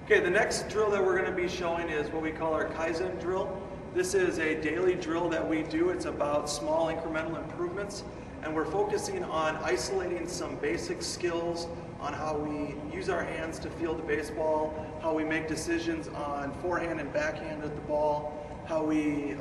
Okay, the next drill that we're going to be showing is what we call our Kaizan drill. This is a daily drill that we do. It's about small incremental improvements, and we're focusing on isolating some basic skills on how we use our hands to field the baseball, how we make decisions on forehand and backhand at the ball, how we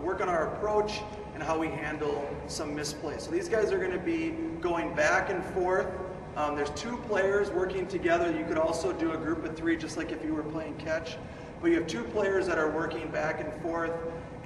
work on our approach, and how we handle some misplays. So these guys are going to be going back and forth. There's two players working together. You could also do a group of three, just like if you were playing catch. But you have two players that are working back and forth,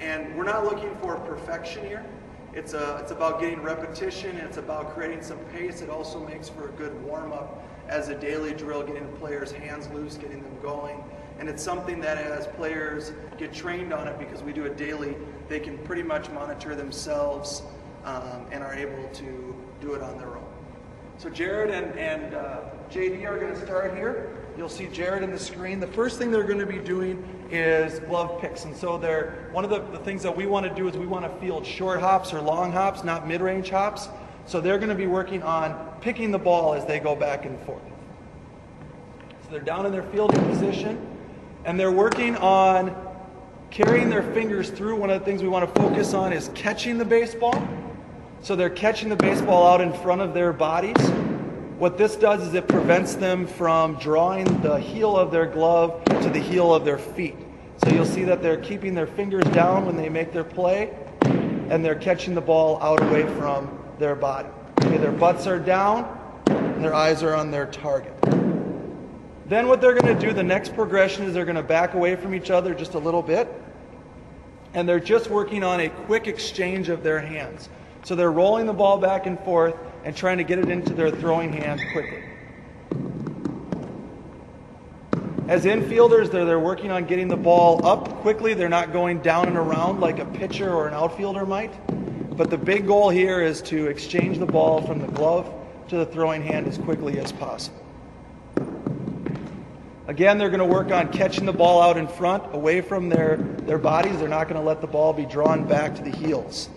and we're not looking for perfection here. It's about getting repetition. It's about creating some pace. It also makes for a good warm-up as a daily drill, getting the players' hands loose, getting them going. And it's something that as players get trained on it, because we do it daily, they can pretty much monitor themselves and are able to do it on their own. So Jared and JD are going to start here. You'll see Jared in the screen. The first thing they're going to be doing is glove picks. And so one of the things that we want to do is we want to field short hops or long hops, not mid-range hops. So they're going to be working on picking the ball as they go back and forth. So they're down in their fielding position, and they're working on carrying their fingers through. One of the things we want to focus on is catching the baseball. So they're catching the baseball out in front of their bodies. What this does is it prevents them from drawing the heel of their glove to the heel of their feet. So you'll see that they're keeping their fingers down when they make their play, and they're catching the ball out away from their body. Okay, their butts are down, and their eyes are on their target. Then what they're going to do, the next progression, is they're going to back away from each other just a little bit, and they're just working on a quick exchange of their hands. So they're rolling the ball back and forth and trying to get it into their throwing hand quickly. As infielders, they're working on getting the ball up quickly. They're not going down and around like a pitcher or an outfielder might. But the big goal here is to exchange the ball from the glove to the throwing hand as quickly as possible. Again, they're going to work on catching the ball out in front, away from their bodies. They're not going to let the ball be drawn back to the heels.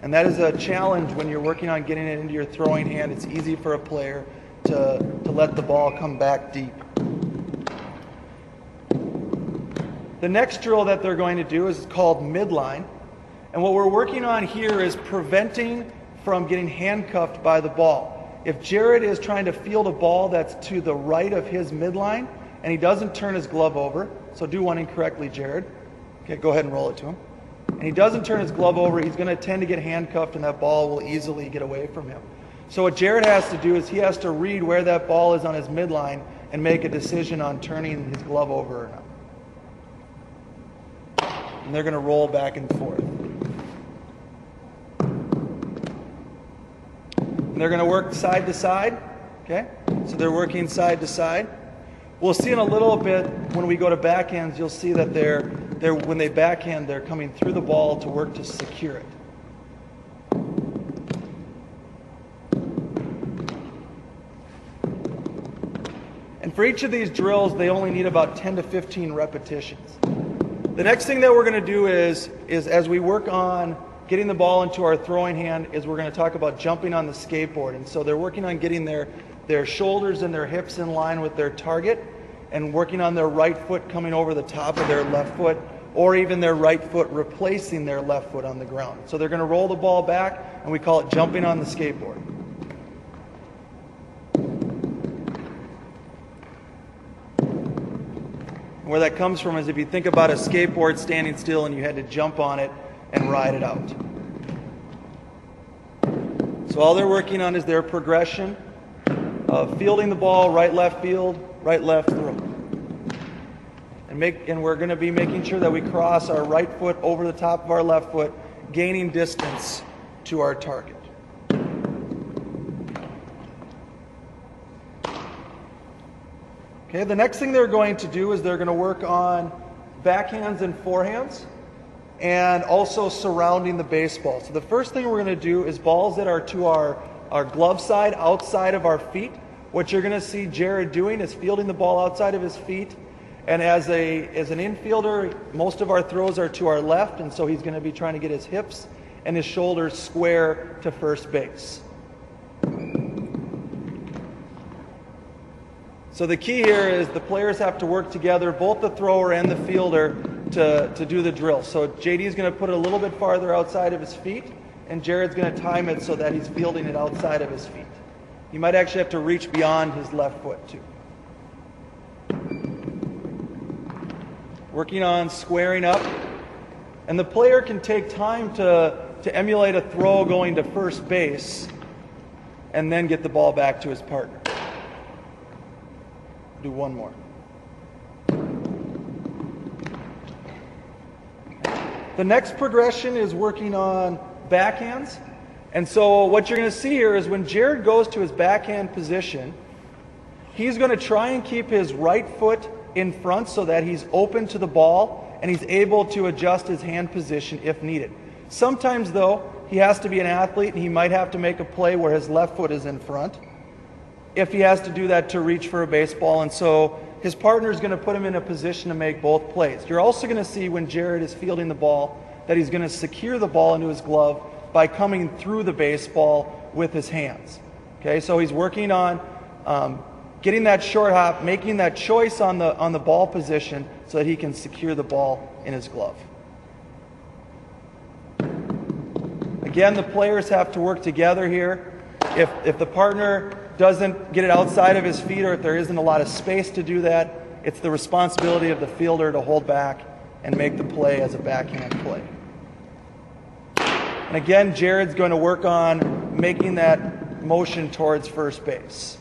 And that is a challenge when you're working on getting it into your throwing hand. It's easy for a player to let the ball come back deep. The next drill that they're going to do is called midline. And what we're working on here is preventing from getting handcuffed by the ball. If Jared is trying to field a ball that's to the right of his midline, and he doesn't turn his glove over, so do one incorrectly, Jared. Okay, go ahead and roll it to him. And he doesn't turn his glove over, he's going to tend to get handcuffed, and that ball will easily get away from him. So what Jared has to do is he has to read where that ball is on his midline and make a decision on turning his glove over or not. And they're going to roll back and forth. And they're going to work side to side. Okay? So they're working side to side. We'll see in a little bit when we go to backhands, you'll see that when they backhand, they're coming through the ball to work to secure it. And for each of these drills, they only need about 10 to 15 repetitions. The next thing that we're going to do is as we work on getting the ball into our throwing hand, is we're going to talk about jumping on the skateboard. And so they're working on getting their shoulders and their hips in line with their target, and working on their right foot coming over the top of their left foot, or even their right foot replacing their left foot on the ground. So they're going to roll the ball back, and we call it jumping on the skateboard. And where that comes from is if you think about a skateboard standing still and you had to jump on it and ride it out. So all they're working on is their progression of fielding the ball, right, left field, right, left, throw. And we're going to be making sure that we cross our right foot over the top of our left foot, gaining distance to our target. Okay, the next thing they're going to do is they're going to work on backhands and forehands, and also surrounding the baseball. So the first thing we're going to do is balls that are to our glove side, outside of our feet. What you're going to see Jared doing is fielding the ball outside of his feet. And as an infielder, most of our throws are to our left, and so he's going to be trying to get his hips and his shoulders square to first base. So the key here is the players have to work together, both the thrower and the fielder, to do the drill. So JD is going to put it a little bit farther outside of his feet, and Jared's going to time it so that he's fielding it outside of his feet. He might actually have to reach beyond his left foot too. Working on squaring up. And the player can take time to emulate a throw going to first base and then get the ball back to his partner. Do one more. The next progression is working on backhands. And so what you're going to see here is when Jared goes to his backhand position, he's going to try and keep his right foot in front so that he's open to the ball and he's able to adjust his hand position if needed. Sometimes, though, he has to be an athlete and he might have to make a play where his left foot is in front if he has to do that to reach for a baseball. And so his partner is going to put him in a position to make both plays. You're also going to see when Jared is fielding the ball that he's going to secure the ball into his glove by coming through the baseball with his hands. Okay, so he's working on getting that short hop, making that choice on the ball position so that he can secure the ball in his glove. Again, the players have to work together here. If the partner doesn't get it outside of his feet or if there isn't a lot of space to do that, it's the responsibility of the fielder to hold back and make the play as a backhand play. And again, Jared's going to work on making that motion towards first base.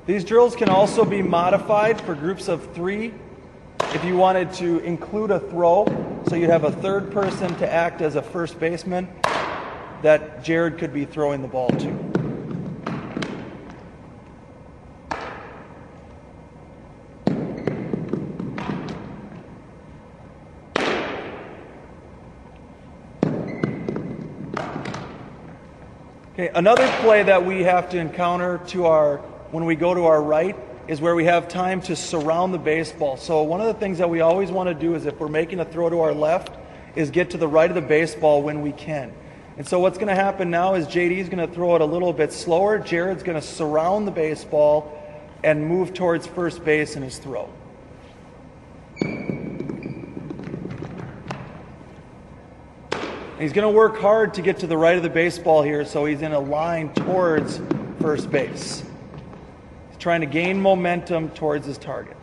These drills can also be modified for groups of 3 if you wanted to include a throw. So you'd have a third person to act as a first baseman that Jared could be throwing the ball to. Okay, another play that we have to encounter when we go to our right is where we have time to surround the baseball. So one of the things that we always want to do is if we're making a throw to our left is get to the right of the baseball when we can. And so what's going to happen now is JD is going to throw it a little bit slower. Jared's going to surround the baseball and move towards first base in his throw. He's going to work hard to get to the right of the baseball here so he's in a line towards first base. He's trying to gain momentum towards his target.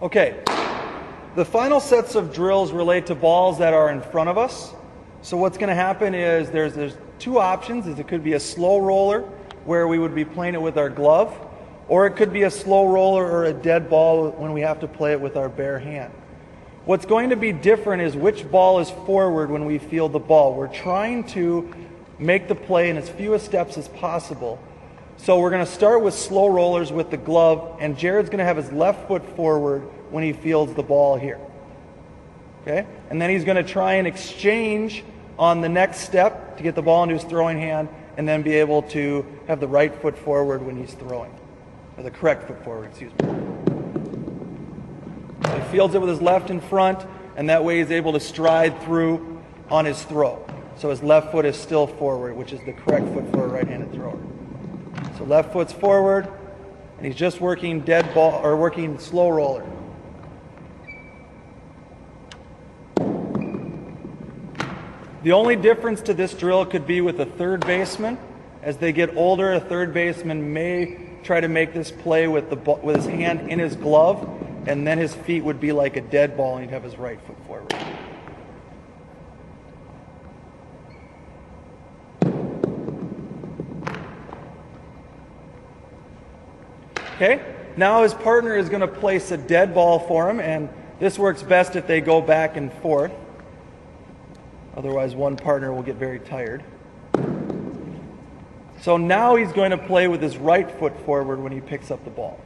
Okay. The final sets of drills relate to balls that are in front of us. So what's going to happen is there's 2 options. It could be a slow roller where we would be playing it with our glove, or it could be a slow roller or a dead ball when we have to play it with our bare hand. What's going to be different is which ball is forward when we field the ball. We're trying to make the play in as few steps as possible. So we're going to start with slow rollers with the glove, and Jared's going to have his left foot forward when he fields the ball here. Okay? And then he's going to try and exchange on the next step to get the ball into his throwing hand and then be able to have the right foot forward when he's throwing. Or the correct foot forward, excuse me. So he fields it with his left in front, and that way he's able to stride through on his throw. So his left foot is still forward, which is the correct foot for a right-handed thrower. So left foot's forward, and he's just working dead ball or working slow roller. The only difference to this drill could be with a third baseman. As they get older, a third baseman may try to make this play with his hand in his glove, and then his feet would be like a dead ball, and he'd have his right foot forward. Okay, now his partner is going to place a dead ball for him, and this works best if they go back and forth. Otherwise, one partner will get very tired. So now he's going to play with his right foot forward when he picks up the ball.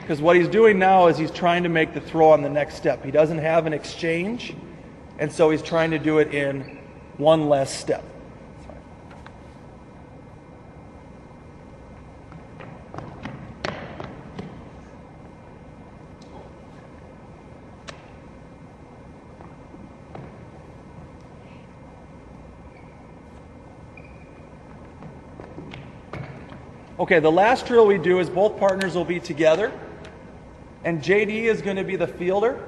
Because what he's doing now is he's trying to make the throw on the next step. He doesn't have an exchange, and so he's trying to do it in one less step. Okay, the last drill we do is both partners will be together, and JD is going to be the fielder,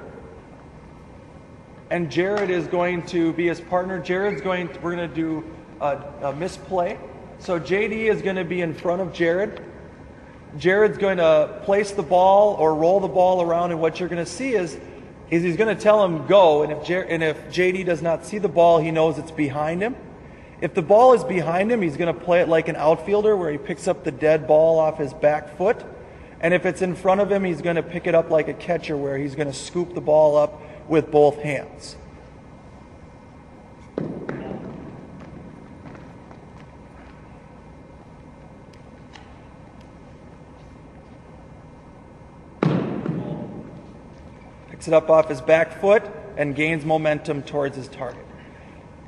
and Jared is going to be his partner. We're going to do a misplay. So JD is going to be in front of Jared. Jared's going to place the ball or roll the ball around, and what you're going to see is he's going to tell him go, and if JD does not see the ball, he knows it's behind him. If the ball is behind him, he's going to play it like an outfielder where he picks up the dead ball off his back foot. And if it's in front of him, he's going to pick it up like a catcher where he's going to scoop the ball up with both hands. Picks it up off his back foot and gains momentum towards his target.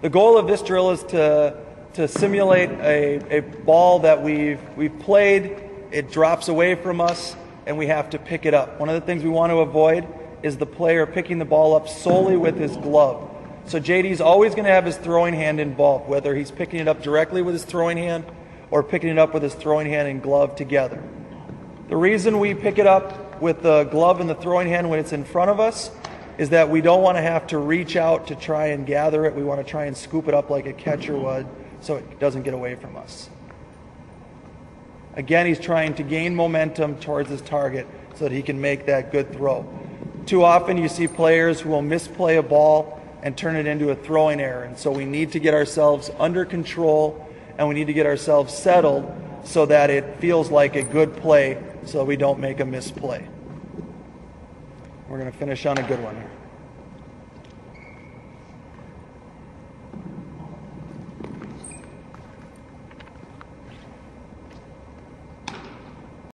The goal of this drill is to simulate a ball that we've played, it drops away from us, and we have to pick it up. One of the things we want to avoid is the player picking the ball up solely with his glove. So JD's always going to have his throwing hand involved, whether he's picking it up directly with his throwing hand or picking it up with his throwing hand and glove together. The reason we pick it up with the glove and the throwing hand when it's in front of us is that we don't want to have to reach out to try and gather it. We want to try and scoop it up like a catcher would so it doesn't get away from us. Again, he's trying to gain momentum towards his target so that he can make that good throw. Too often you see players who will misplay a ball and turn it into a throwing error. And so we need to get ourselves under control and we need to get ourselves settled so that it feels like a good play so we don't make a misplay. We're going to finish on a good one here.